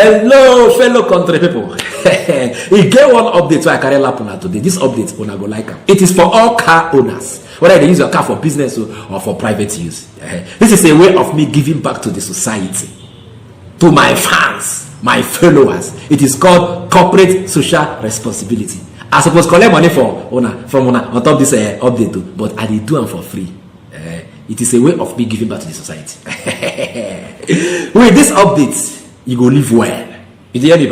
Hello, fellow country people. He get one update so I carry lapuna today. This update, una go like am. It is for all car owners, whether they use your car for business or for private use. This is a way of me giving back to the society, to my fans, my followers. It is called corporate social responsibility. I suppose collect money from una on top this update too, but I dey do them for free. It is a way of me giving back to the society. With this update, you go live well. You hear me?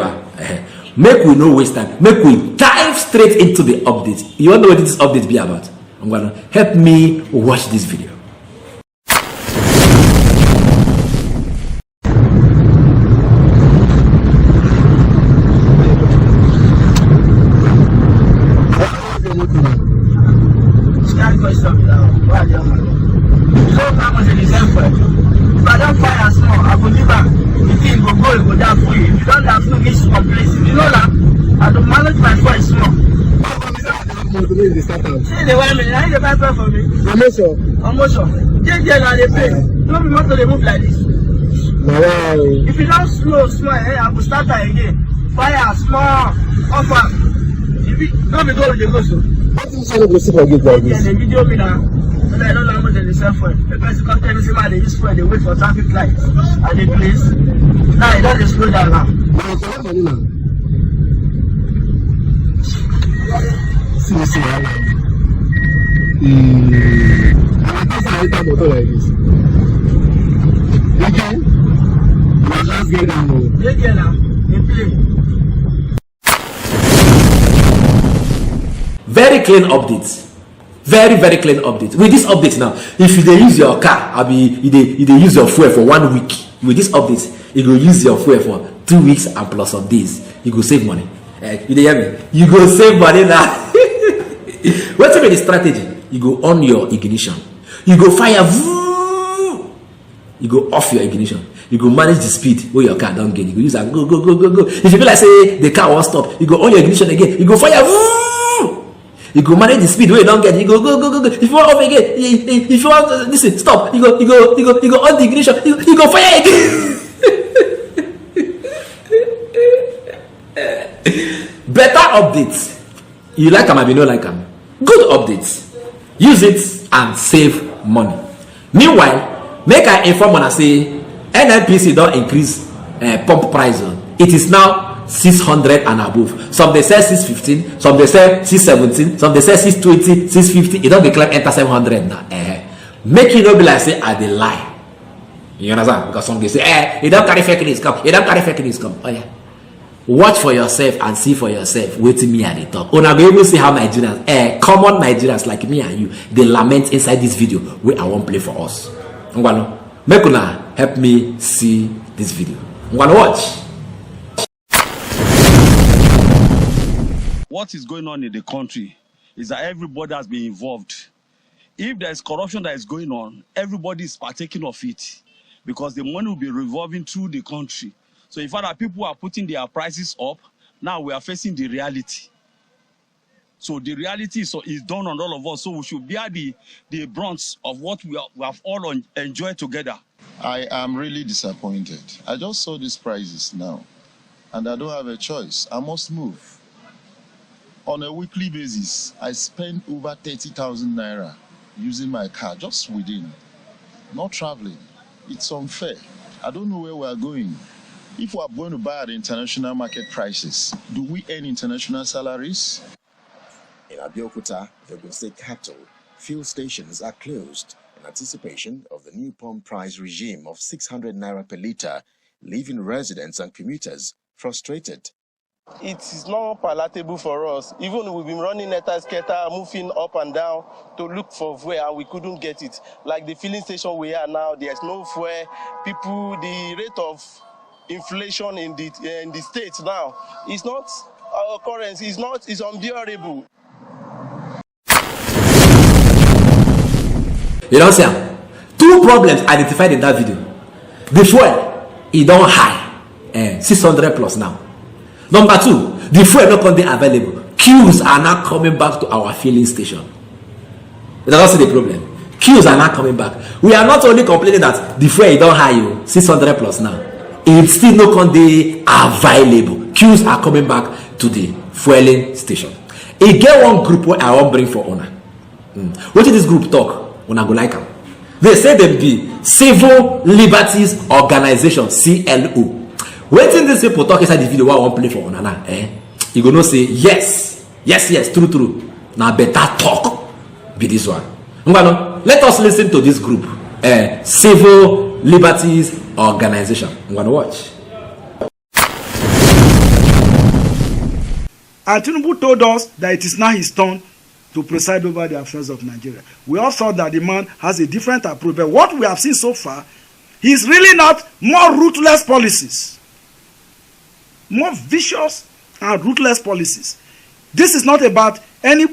Make we no waste time. Make we dive straight into the update. You want to know what this update be about? I'm gonna help me watch this video. See the way I need the paper for me. Promotion. They pay. Don't be want to move like this. If you don't slow, I will start that again. Fire, small, offer. If you don't be go with the go. What is going to see for good like this? The video me now. But I don't know how much they sell for it. The person come tell me say they use for they wait for traffic lights at the place. Now it doesn't slow down now. See, I like this. Again, let's get down. Get now. Very clean updates. Very clean update. With this update now, if you dey use your car, you dey use your fuel for 1 week. With this update, you go use your fuel for 2 weeks and plus some days. You go save money. You dey hear me? You go save money now. What's the strategy? You go on your ignition. You go fire. You go off your ignition. You go manage the speed where your car don't get. You go use and go. If you feel like say the car won't stop, you go on your ignition again. You go fire. You go manage the speed where you don't get. You go. If you want off again, if you want listen, stop. You go on the ignition. You go fire again. Better updates. You like them, I no like them. Good updates. Use it and save money. Meanwhile, make I inform when I say NNPC don't increase pump price. It is now 600 and above. Some they say 615, some they say 617, some they say 620, 650. It don't declare enter 700 now. Make it not be like say I dey lie. You understand? Because some they say, it don't carry fake news come. It don't carry fake news come. Oh yeah. Watch for yourself and see for yourself. Wait till me at the top. Una go able see how Nigerians, common Nigerians like me and you, they lament inside this video where I won't play for us. Make una help me see this video. I'm gonna watch. What is going on in the country is that everybody has been involved. If there is corruption that is going on, everybody is partaking of it because the money will be revolving through the country. So in fact that people are putting their prices up, now we are facing the reality. So the reality is done on all of us. So we should bear the brunt of what we have all enjoyed together. I am really disappointed. I just saw these prices now, and I don't have a choice. I must move. On a weekly basis, I spend over 30,000 naira using my car just within, not traveling. It's unfair. I don't know where we are going. If we are going to buy at international market prices, do we earn international salaries? In Abeokuta, Ogun State capital, fuel stations are closed in anticipation of the new pump price regime of 600 naira per litre, leaving residents and commuters frustrated. It is not palatable for us. Even we've been running skater, moving up and down to look for fuel, and we couldn't get it. Like the filling station we are now, there's no fuel. People, the rate of inflation in the states now is not our currency. It's unbearable. You know, sir, two problems identified in that video. The fuel, it don't high, 600 plus now. Number two, the fuel not currently available. Queues are now coming back to our filling station. That's the problem. Queues are not coming back. We are not only complaining that the fuel don't high, 600 plus now. It's still no con dey available. Queues are coming back to the fueling station. E get one group wey I wan bring for una. Wetin this group talk? Una go like am. They say dem be Civil Liberties Organization (CLO). Wetin these people talk inside the video wey I wan play for una now? You go know say yes, true. Na better talk be this one. Let us listen to this group, Civil Liberties Organization. I'm gonna watch. And Tinubu told us that it is now his turn to preside over the affairs of Nigeria. We all thought that the man has a different approach, but what we have seen so far, he's really not more ruthless policies, more vicious and ruthless policies. This is not about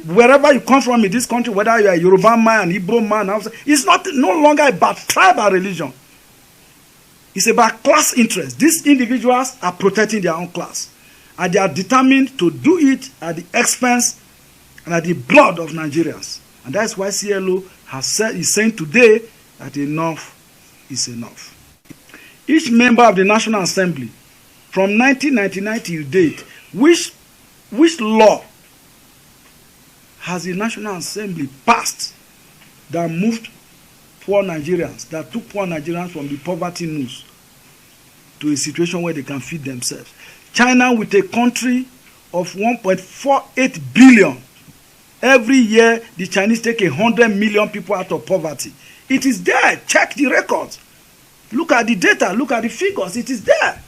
wherever you come from in this country, whether you are a Yoruba man, Igbo man, it's no longer about tribe or religion. It's about class interest. These individuals are protecting their own class, and they are determined to do it at the expense and at the blood of Nigerians. And that's why CLO is saying today that enough is enough. Each member of the National Assembly from 1999 till date, which law has the National Assembly passed that moved poor Nigerians, that took poor Nigerians from the poverty noose to a situation where they can feed themselves? China, with a country of 1.48 billion, every year the Chinese take 100 million people out of poverty. It is there. Check the records. Look at the data. Look at the figures. It is there.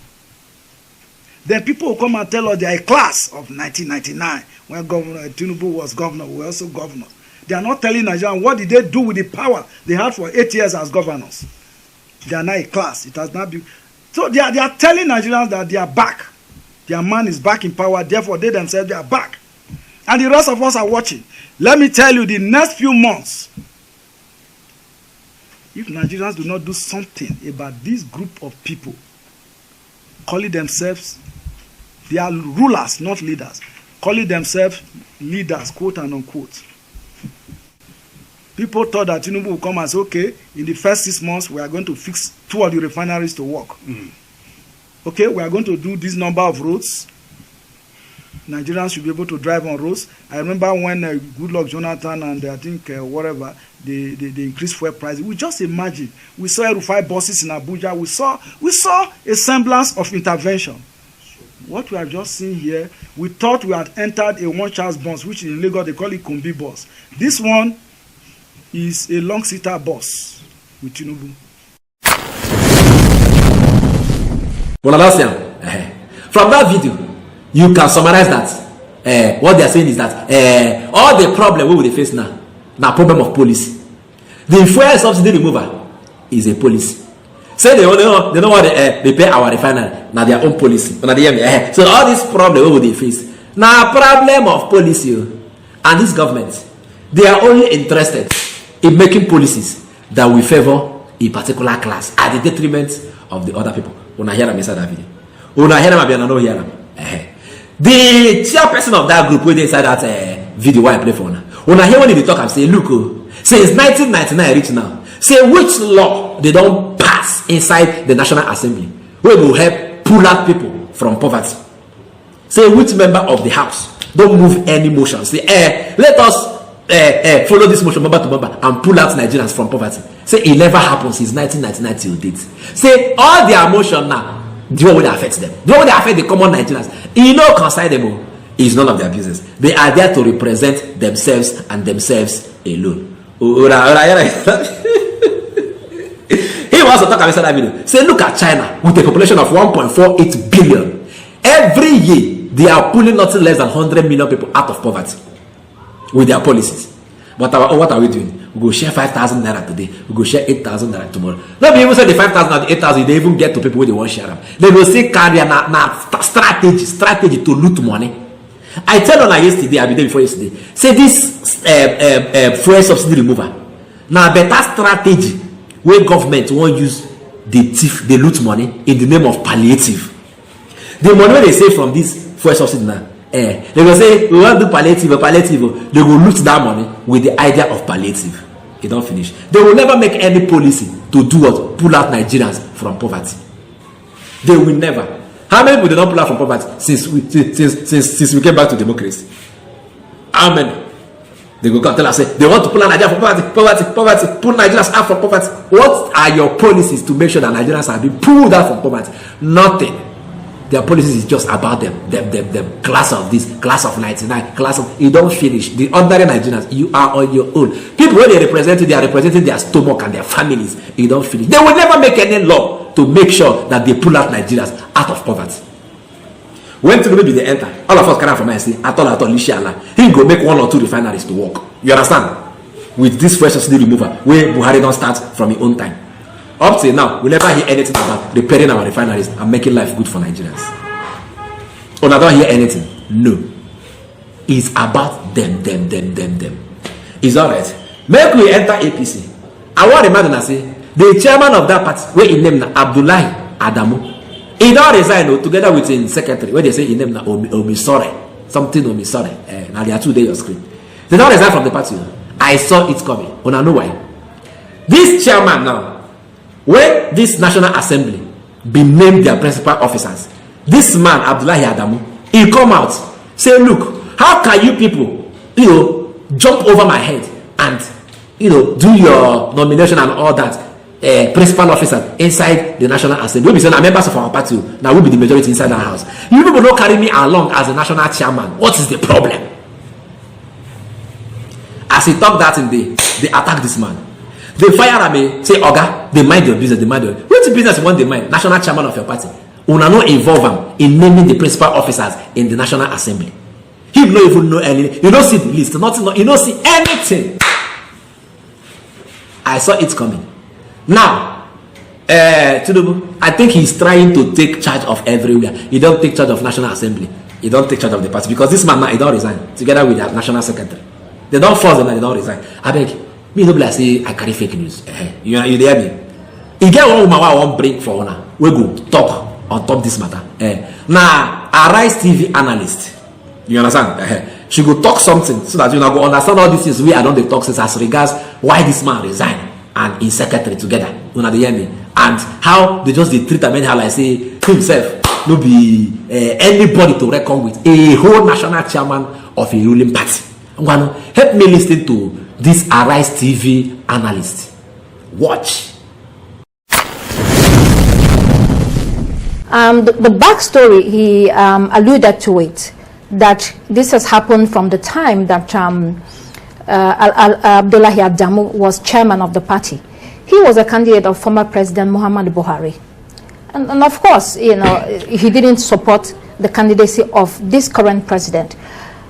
Then people will come and tell us they are a class of 1999 when Governor Tinubu was governor. We were also governors. They are not telling Nigerians what did they do with the power they had for 8 years as governors. They are not a class. It has not been. So they are telling Nigerians that they are back. Their man is back in power. Therefore, they themselves, they are back. And the rest of us are watching. Let me tell you, the next few months, if Nigerians do not do something about this group of people calling themselves, they are rulers, not leaders, calling themselves leaders, quote and unquote. People thought that Tinubu would come and say, okay, in the first 6 months, we are going to fix 2 of the refineries to work. Okay, we are going to do this number of roads. Nigerians should be able to drive on roads. I remember when Goodluck Jonathan and I think whatever, they increased fuel prices. We just imagine. We saw Rufai buses in Abuja. We saw a semblance of intervention. What we have just seen here, we thought we had entered a one-chance bus, which in Lagos they call it Kumbi bus. This one is a long-seater bus with Tinubu. From that video, you can summarize that what they are saying is that all the problem we face now problem of policy. The fuel subsidy removal is a policy. Say they know what they pay our refinery now their own policy. So all this problem we face now problem of policy, and this government, they are only interested in making policies that will favor a particular class at the detriment of the other people. When I hear them inside that video, when I hear them, I don't hear them. The chairperson of that group, when they inside that video, why I play for now. When I hear when they talk, I say, look, since 1999 reach now, say which law they don't pass inside the National Assembly, we will help pull out people from poverty. Say which member of the House don't move any motion. Say, let us follow this motion member to member and pull out Nigerians from poverty. Say it never happened since 1999 till date. Say all their motion now, the one that affects them, the one that affects the common Nigerians, concern them, is none of their business. They are there to represent themselves and themselves alone. He wants to talk about that video. Say, look at China with a population of 1.48 billion. Every year, they are pulling nothing less than 100 million people out of poverty with their policies. But what are we doing? We go share 5,000 naira today. We go share 8,000 naira tomorrow. Not be even say the 5,000 or the 8,000, they even get to people where they want to share them. They will say carry strategy to loot money. I tell on yesterday, I be there before yesterday. Say this fuel subsidy remover. Now better strategy where government won't use the thief, they loot money in the name of palliative. The money when they save from this fuel subsidy now, they will say we want to do palliative. They will loot that money with the idea of palliative. It don't finish. They will never make any policy to do what? Pull out Nigerians from poverty. They will never. How many people did not pull out from poverty since we came back to democracy? How many? They go tell us, say they want to pull out Nigeria from poverty, pull Nigerians out from poverty. What are your policies to make sure that Nigerians are being pulled out from poverty? Nothing. Their policies is just about them class of this, class of 99, class of, you don't finish. The ordinary Nigerians, you are on your own. People when they are representing their stomach and their families. You don't finish. They will never make any law to make sure that they pull out Nigerians out of poverty. When Tinubu be the enter, all of us can have from say, at all, inshallah, he go make 1 or 2 refineries to work. You understand? With this fresh subsidy remover, where Buhari don't start from his own time. Up till now, we never hear anything about repairing our refineries and making life good for Nigerians. Oh, I don't hear anything. No. It's about them. It's alright. Make we enter APC. I want to remind you, say, the chairman of that party, where he named Abdullahi Adamu, he don't resign together with his secretary, where they say he named Omisore. Something Omisore. Now they are 2 days on screen. They don't resign from the party. I saw it coming. I know why. This chairman now, when this National Assembly be named their principal officers, this man, Abdullahi Adamu, he come out, say, look, how can you people, jump over my head and, do your nomination and all that, principal officer inside the National Assembly. We be saying, members of our party, now we be the majority inside our house. You people don't carry me along as a national chairman. What is the problem? As he talk that in they attack this man. They fire me, say, Oga, they mind your business, Which business you want they mind? National chairman of your party. Una no involve him in naming the principal officers in the National Assembly. He don't even know anything. You don't see the list, nothing, you don't see anything. I saw it coming. Now, Tinubu, I think he's trying to take charge of everywhere. He don't take charge of National Assembly. He don't take charge of the party. Because this man now, he don't resign together with the National Secretary. They don't force them and they don't resign. I beg. Me no be say I carry fake news. You hear me? You get one woman I want break for honor. We go talk on top this matter. Now, Arise TV analyst. You understand? She go talk something so that you go understand all these things we are don't they talk since as regards why this man resigned and his secretary together. You know hear me? And how they just treat him anyhow like say himself no be anybody to reckon with. A whole national chairman of a ruling party. Help me listen to this Arise TV analyst. Watch. The backstory, he alluded to it, that this has happened from the time that Abdullahi Adamu was chairman of the party. He was a candidate of former President Muhammadu Buhari. And of course, he didn't support the candidacy of this current president.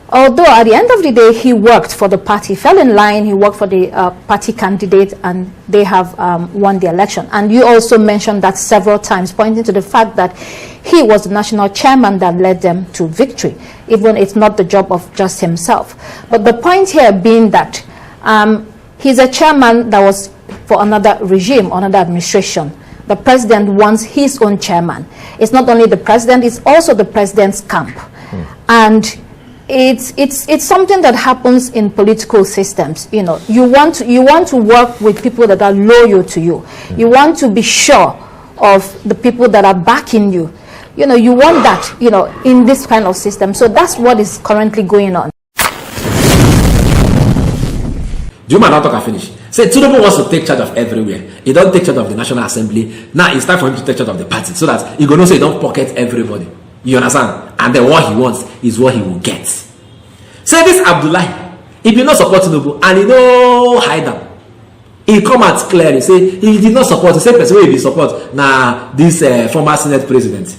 Although at the end of the day, he worked for the party, fell in line, he worked for the party candidate, and they have won the election. And you also mentioned that several times, pointing to the fact that he was the national chairman that led them to victory, even it's not the job of just himself. But the point here being that he's a chairman that was for another regime, another administration. The president wants his own chairman. It's not only the president, it's also the president's camp. And it's something that happens in political systems. You want to work with people that are loyal to you. You want to be sure of the people that are backing you. You want that, in this kind of system. So that's what is currently going on. Juma not talk and finish. Say Tinubu wants to take charge of everywhere. He don't take charge of the National Assembly. Now it's time for him to take charge of the party so that he gonna say he don't pocket everybody. You understand? And then what he wants is what he will get. Say this Abdullahi, if you not support Tinubu and he no hide them, he come out clearly say he did not support the same person who he support now this former Senate president.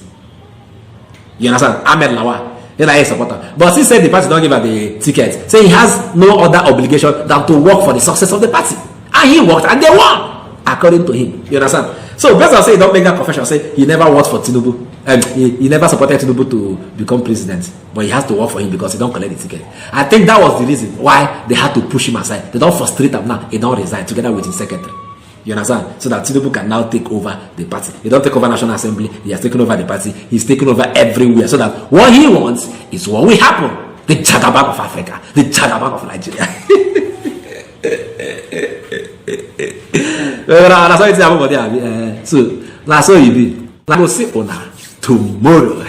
You understand? Ahmed Lawal. Then I support her. But he said the party don't give her the ticket. Say he has no other obligation than to work for the success of the party. And he worked and they won, according to him. You understand? So based on say he don't make that confession, say he never worked for Tinubu. He never supported Tinubu to become president. But he has to work for him because he don't collect the ticket. I think that was the reason why they had to push him aside. They don't frustrate him now. He don't resign together with his secretary. You understand? So that Tinubu can now take over the party. He don't take over National Assembly. He has taken over the party. He's taken over everywhere. So that what he wants is what will happen. The Jagaban of Africa. The Jagaban of Nigeria. That's how it's happening. So that's how it be. I will see una tomorrow.